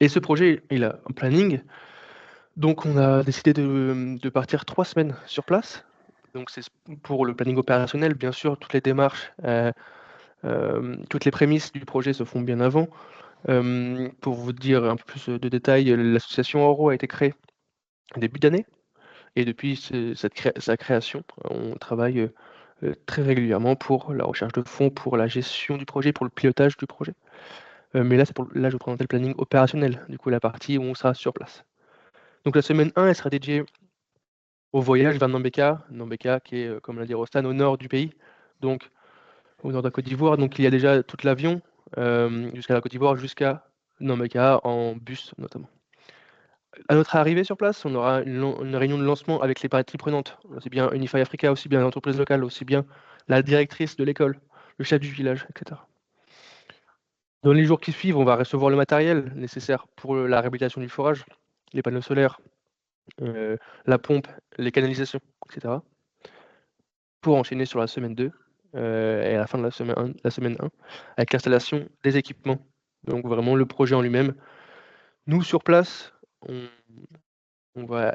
Et ce projet, il a un planning, donc on a décidé de partir 3 semaines sur place. Donc c'est pour le planning opérationnel, bien sûr, toutes les démarches, toutes les prémices du projet se font bien avant. Pour vous dire un peu plus de détails, l'association Oro a été créée début d'année et depuis sa création, on travaille, très régulièrement pour la recherche de fonds, pour la gestion du projet, pour le pilotage du projet. Mais là, je vais présenter le planning opérationnel, du coup la partie où on sera sur place. Donc la semaine 1, elle sera dédiée au voyage vers Nambeka. Nambeka qui est, comme l'a dit Rostan, au nord du pays, donc au nord de la Côte d'Ivoire. Donc il y a déjà tout l'avion, jusqu'à la Côte d'Ivoire, jusqu'à Nambeka en bus notamment. À notre arrivée sur place, on aura une réunion de lancement avec les parties prenantes, aussi bien Unify Africa, aussi bien l'entreprise locale, aussi bien la directrice de l'école, le chef du village, etc. Dans les jours qui suivent, on va recevoir le matériel nécessaire pour la réhabilitation du forage, les panneaux solaires, la pompe, les canalisations, etc. Pour enchaîner sur la semaine 2, et à la fin de la semaine 1, avec l'installation des équipements. Donc vraiment le projet en lui-même. Nous, sur place, on va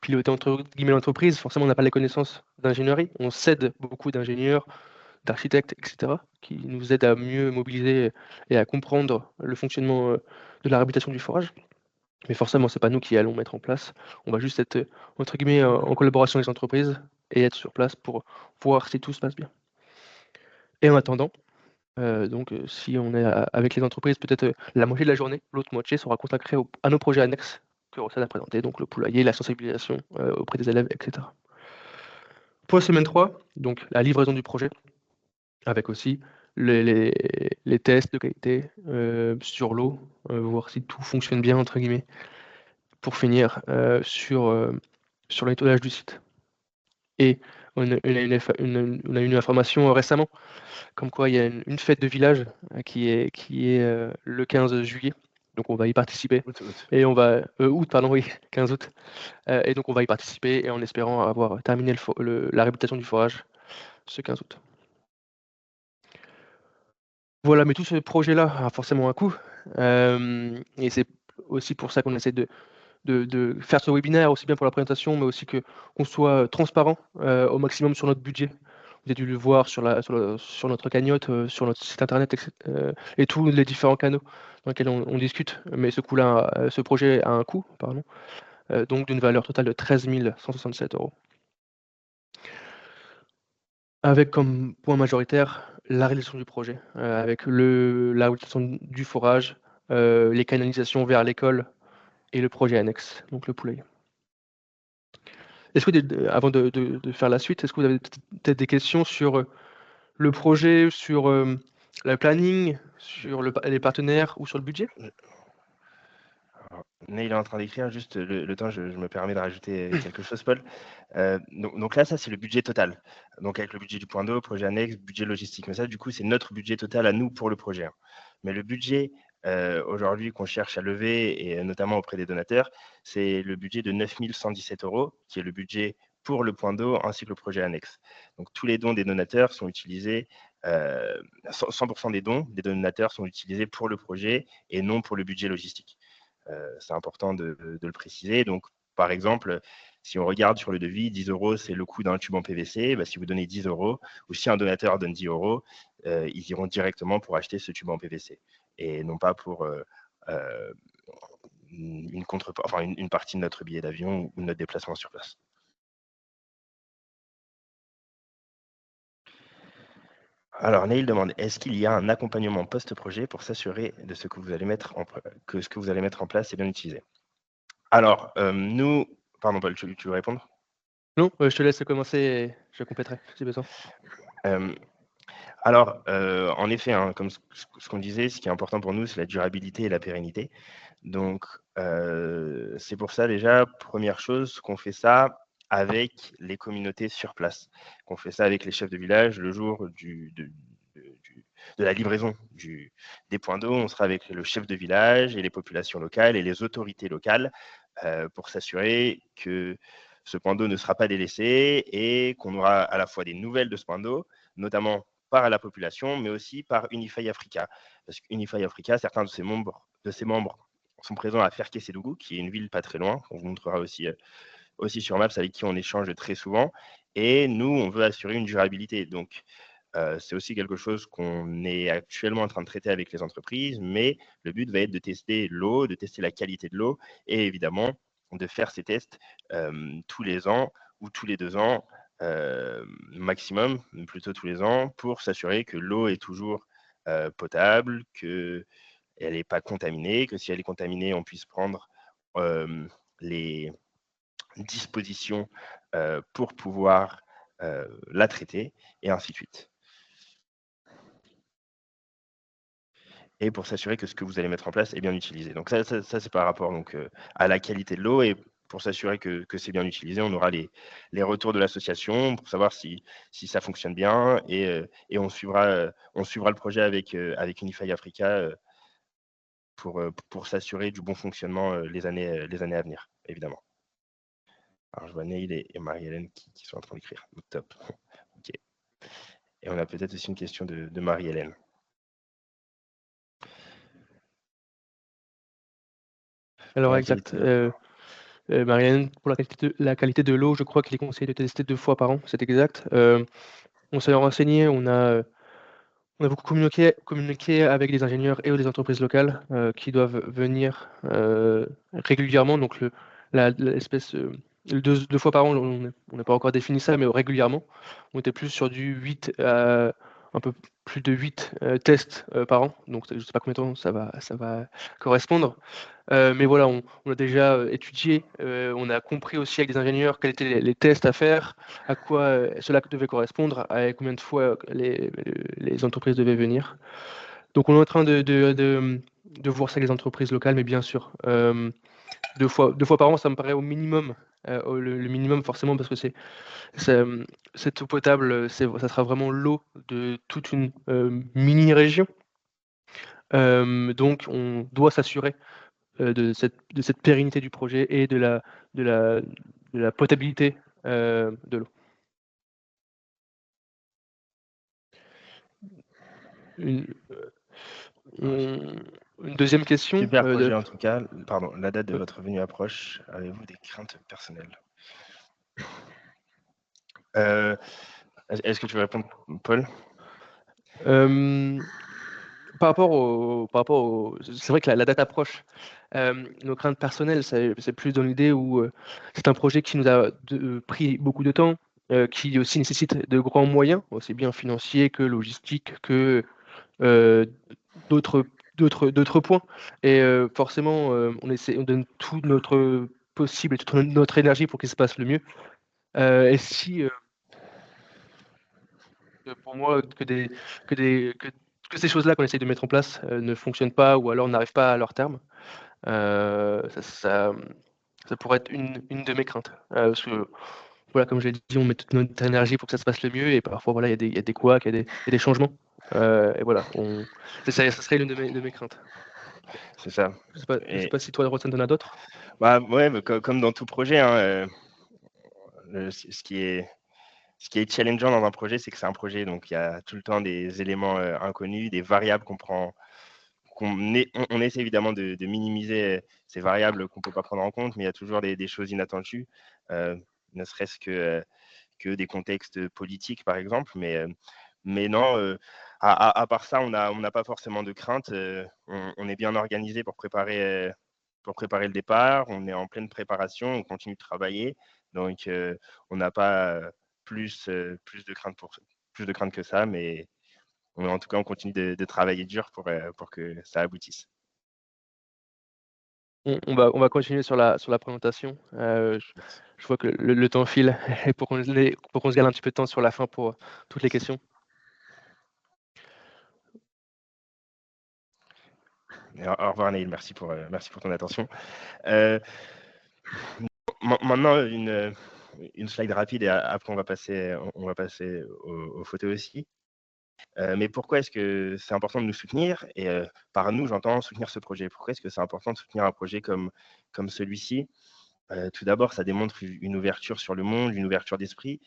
piloter entre guillemets l'entreprise. Forcément, on n'a pas les connaissances d'ingénierie. On s'aide beaucoup d'ingénieurs, d'architectes, etc., qui nous aident à mieux mobiliser et à comprendre le fonctionnement de la réhabilitation du forage. Mais forcément, c'est pas nous qui allons mettre en place. On va juste être, entre guillemets, en collaboration avec les entreprises et être sur place pour voir si tout se passe bien. Et en attendant, si on est avec les entreprises, peut-être la moitié de la journée, l'autre moitié sera consacrée à nos projets annexes que Rossane a présentés, donc le poulailler, la sensibilisation auprès des élèves, etc. Pour la semaine 3, donc la livraison du projet, avec aussi les tests de qualité sur l'eau, voir si tout fonctionne bien, entre guillemets, pour finir sur le nettoyage du site. Et on a eu une information récemment, comme quoi il y a une fête de village qui est le 15 juillet, donc on va y participer. Août. Et on va août, pardon, oui, 15 août. Et donc on va y participer et en espérant avoir terminé la réhabilitation du forage ce 15 août. Voilà, mais tout ce projet-là a forcément un coût. Et c'est aussi pour ça qu'on essaie de faire ce webinaire, aussi bien pour la présentation, mais aussi qu'on soit transparent au maximum sur notre budget. Vous avez dû le voir sur notre cagnotte, sur notre site internet, etc., et tous les différents canaux dans lesquels on discute. Mais ce projet a un coût, pardon, donc d'une valeur totale de 13 167 €. Avec comme point majoritaire la réalisation du projet, avec la réalisation du forage, les canalisations vers l'école et le projet annexe, donc le poulailler. Est-ce que avant de faire la suite, est-ce que vous avez peut-être des questions sur, le projet, sur, le planning, sur les partenaires ou sur le budget? Alors, Neil est en train d'écrire, juste le temps, je me permets de rajouter quelque chose, Paul. Donc là, ça, c'est le budget total. Donc avec le budget du point d'eau, projet annexe, budget logistique. Mais ça, du coup, c'est notre budget total à nous pour le projet, hein. Mais le budget, aujourd'hui, qu'on cherche à lever, et notamment auprès des donateurs, c'est le budget de 9 117 €, qui est le budget pour le point d'eau ainsi que le projet annexe. Donc tous les dons des donateurs sont utilisés, 100% des dons des donateurs sont utilisés pour le projet et non pour le budget logistique. C'est important de le préciser. Donc, par exemple, si on regarde sur le devis, 10 €, c'est le coût d'un tube en PVC. Bah, si vous donnez 10 €, ou si un donateur donne 10 €, ils iront directement pour acheter ce tube en PVC et non pas pour une partie de notre billet d'avion ou de notre déplacement sur place. Alors, Neil demande, est-ce qu'il y a un accompagnement post-projet pour s'assurer de ce que vous allez mettre que ce que vous allez mettre en place est bien utilisé? Alors, nous, pardon, Paul, tu veux répondre? Non? Je te laisse commencer et je compléterai si besoin. Euh, Alors, en effet, hein, comme ce qu'on disait, ce qui est important pour nous, c'est la durabilité et la pérennité. Donc, c'est pour ça déjà, première chose, qu'on fait ça avec les communautés sur place, qu'on fait ça avec les chefs de village le jour de la livraison des points d'eau. On sera avec le chef de village et les populations locales et les autorités locales pour s'assurer que ce point d'eau ne sera pas délaissé et qu'on aura à la fois des nouvelles de ce point d'eau, notamment par la population, mais aussi par Unify Africa. Parce qu'Unify Africa, certains de ses membres sont présents à Ferkey-Sédougou, qui est une ville pas très loin, qu'on vous montrera aussi sur Maps, avec qui on échange très souvent. Et nous, on veut assurer une durabilité. Donc, c'est aussi quelque chose qu'on est actuellement en train de traiter avec les entreprises, mais le but va être de tester l'eau, de tester la qualité de l'eau, et évidemment, de faire ces tests tous les ans ou tous les 2 ans maximum, plutôt tous les ans, pour s'assurer que l'eau est toujours potable, qu'elle n'est pas contaminée, que si elle est contaminée, on puisse prendre les dispositions pour pouvoir la traiter, et ainsi de suite. Et pour s'assurer que ce que vous allez mettre en place est bien utilisé. Donc ça c'est par rapport donc, à la qualité de l'eau, et pour s'assurer que c'est bien utilisé, on aura les retours de l'association pour savoir si ça fonctionne bien, et on suivra le projet avec Unify Africa pour s'assurer du bon fonctionnement les années à venir, évidemment. Alors je vois Neil et Marie-Hélène qui sont en train d'écrire. Top. OK. Et on a peut-être aussi une question de Marie-Hélène. Alors La exact. qualité. Marianne, pour la qualité de l'eau, je crois qu'il est conseillé de tester 2 fois par an, c'est exact. On s'est renseigné, on a beaucoup communiqué avec des ingénieurs et des entreprises locales qui doivent venir régulièrement. Donc l'espèce 2 fois par an, on n'a pas encore défini ça, mais régulièrement. On était plus sur du 8 un peu plus de 8 tests par an. Donc je ne sais pas combien de temps ça va correspondre. Mais voilà, on a déjà étudié, on a compris aussi avec des ingénieurs quels étaient les tests à faire, à quoi cela devait correspondre, à combien de fois les entreprises devaient venir. Donc on est en train de voir ça avec les entreprises locales, mais bien sûr, 2 fois par an, ça me paraît au minimum, le minimum forcément, parce que cette eau potable, ça sera vraiment l'eau de toute une mini-région. Donc on doit s'assurer de cette pérennité du projet et de la potabilité de l'eau. Une, une deuxième question. Super projet en tout cas. Pardon, la date de votre venue approche. Avez-vous des craintes personnelles? Est-ce que tu veux répondre, Paul? Par rapport au c'est vrai que la date approche. Nos craintes personnelles, c'est plus dans l'idée où, c'est un projet qui nous a pris beaucoup de temps, qui aussi nécessite de grands moyens, aussi bien financiers que logistiques, que heu, d'autres points, et forcément, on donne tout notre possible et toute notre énergie pour qu'il se passe le mieux. Et si, pour moi, que des que ces choses-là qu'on essaye de mettre en place, ne fonctionnent pas, ou alors n'arrivent pas à leur terme, ça pourrait être une de mes craintes. Parce que voilà, comme je l'ai dit, on met toute notre énergie pour que ça se passe le mieux, et parfois voilà, il y a des couacs, il y a des changements. Et voilà, ça serait l'une de mes craintes. C'est ça. Je sais pas si toi, Roxane, tu en as d'autres? Bah, ouais, mais comme dans tout projet, hein, ce qui est challengeant dans un projet, c'est que c'est un projet, donc il y a tout le temps des éléments inconnus, des variables on essaie évidemment de minimiser ces variables qu'on ne peut pas prendre en compte, mais il y a toujours des choses inattendues, ne serait-ce que des contextes politiques, par exemple. Mais non, à part ça, on n'a pas forcément de crainte. On est bien organisé pour préparer le départ. On est en pleine préparation, on continue de travailler. Donc, on n'a pas plus de crainte que ça, mais en tout cas, on continue de travailler dur pour que ça aboutisse. On va continuer sur la présentation. Je vois que le temps file et pour qu'on se garde un petit peu de temps sur la fin pour toutes les questions. Et au revoir, Neil. Merci pour ton attention. Maintenant, une slide rapide, et après, on va passer aux photos aussi. Mais pourquoi est-ce que c'est important de nous soutenir? Et par nous, j'entends soutenir ce projet. Pourquoi est-ce que c'est important de soutenir un projet comme celui-ci? Tout d'abord, ça démontre une ouverture sur le monde, une ouverture d'esprit.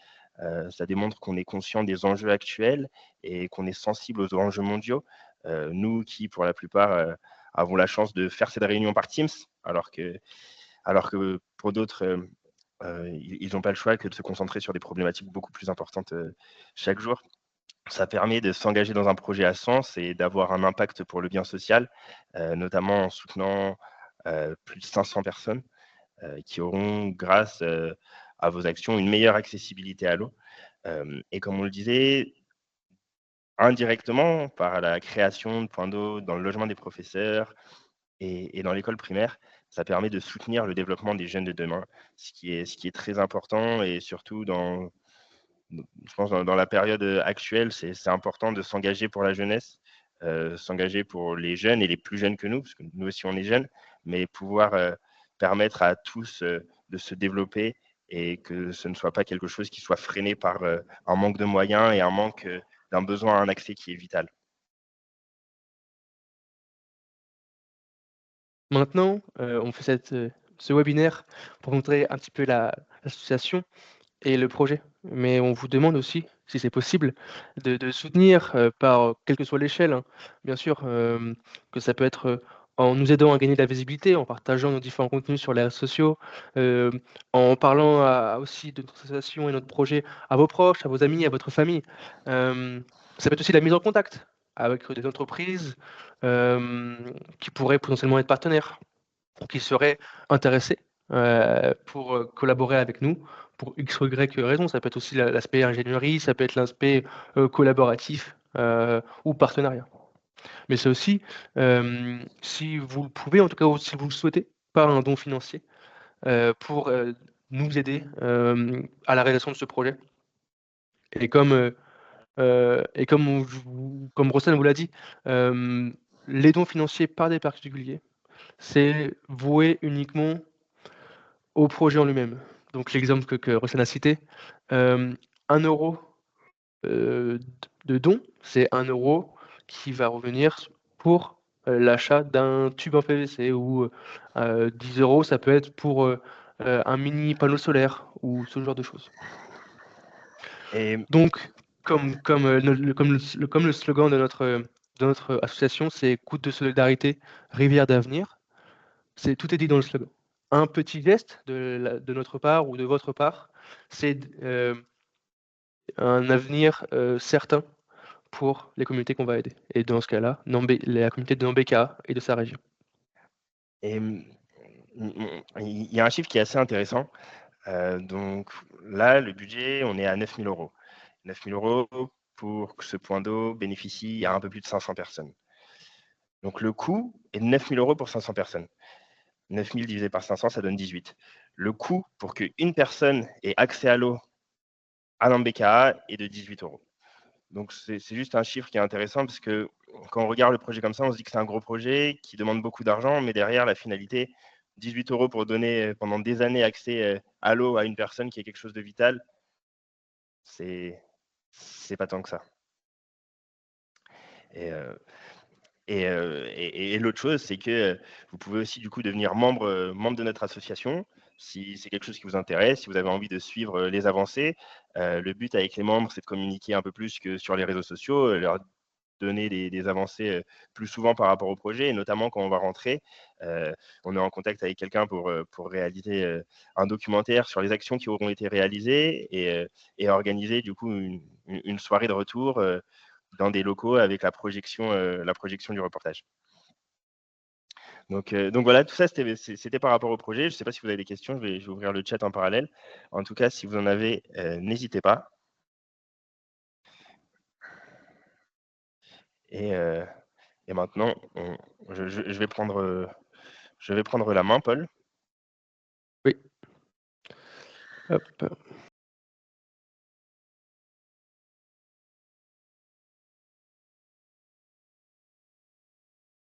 Ça démontre qu'on est conscient des enjeux actuels et qu'on est sensible aux enjeux mondiaux. Nous qui, pour la plupart, avons la chance de faire cette réunion par Teams, alors que pour d'autres, ils n'ont pas le choix que de se concentrer sur des problématiques beaucoup plus importantes chaque jour. Ça permet de s'engager dans un projet à sens et d'avoir un impact pour le bien social, notamment en soutenant plus de 500 personnes qui auront, grâce à vos actions, une meilleure accessibilité à l'eau. Et comme on le disait, indirectement, par la création de points d'eau dans le logement des professeurs et dans l'école primaire, ça permet de soutenir le développement des jeunes de demain, ce qui est très important et surtout je pense dans la période actuelle, c'est important de s'engager pour la jeunesse, s'engager pour les jeunes et les plus jeunes que nous, parce que nous aussi on est jeunes, mais pouvoir permettre à tous de se développer et que ce ne soit pas quelque chose qui soit freiné par un manque de moyens et un manque d'un besoin à un accès qui est vital. Maintenant, on fait ce webinaire pour montrer un petit peu l'association et le projet. Mais on vous demande aussi, si c'est possible, de soutenir par quelle que soit l'échelle, hein. Bien sûr, que ça peut être en nous aidant à gagner de la visibilité, en partageant nos différents contenus sur les réseaux sociaux, euh, en parlant aussi de notre association et notre projet à vos proches, à vos amis, à votre famille. Ça peut être aussi la mise en contact avec des entreprises euh, qui pourraient potentiellement être partenaires, qui seraient intéressés pour collaborer avec nous pour X ou Y raison. Ça peut être aussi l'aspect ingénierie, ça peut être l'aspect collaboratif ou partenariat. Mais c'est aussi, si vous le pouvez, en tout cas, ou si vous le souhaitez, par un don financier pour nous aider à la réalisation de ce projet. Et comme Rossane vous l'a dit, les dons financiers par des particuliers, c'est voué uniquement au projet en lui-même. Donc l'exemple que Rossane a cité, 1 € de don, c'est 1 € qui va revenir pour l'achat d'un tube en PVC ou 10 € ça peut être pour un mini panneau solaire ou ce genre de choses. Et Donc comme le slogan de notre association, c'est Goutte de solidarité, rivière d'avenir. Tout est dit dans le slogan. Un petit geste de notre part ou de votre part, c'est un avenir certain pour les communautés qu'on va aider. Et dans ce cas-là, la communauté de Nambeka et de sa région. et il y a un chiffre qui est assez intéressant. Donc là, le budget, on est à 9 000 €. 9 000 € pour que ce point d'eau bénéficie à un peu plus de 500 personnes. Donc le coût est de 9 000 € pour 500 personnes. 9 000 divisé par 500, ça donne 18. Le coût pour qu'une personne ait accès à l'eau à l'Ambeka est de 18 €. Donc c'est juste un chiffre qui est intéressant parce que quand on regarde le projet comme ça, on se dit que c'est un gros projet qui demande beaucoup d'argent, mais derrière la finalité, 18 € pour donner pendant des années accès à l'eau à une personne qui est quelque chose de vital, c'est pas tant que ça. Et, l'autre chose, c'est que vous pouvez aussi du coup devenir membre de notre association si c'est quelque chose qui vous intéresse, si vous avez envie de suivre les avancées. Le but avec les membres, c'est de communiquer un peu plus que sur les réseaux sociaux, leur donner des avancées plus souvent par rapport au projet, et notamment quand on va rentrer, on est en contact avec quelqu'un pour réaliser un documentaire sur les actions qui auront été réalisées et organiser du coup une soirée de retour dans des locaux avec la projection du reportage. Donc voilà, tout ça, c'était par rapport au projet. Je ne sais pas si vous avez des questions, je vais ouvrir le chat en parallèle. En tout cas, si vous en avez, n'hésitez pas. Et, euh, et maintenant, je vais prendre la main, Paul. Oui. Hop.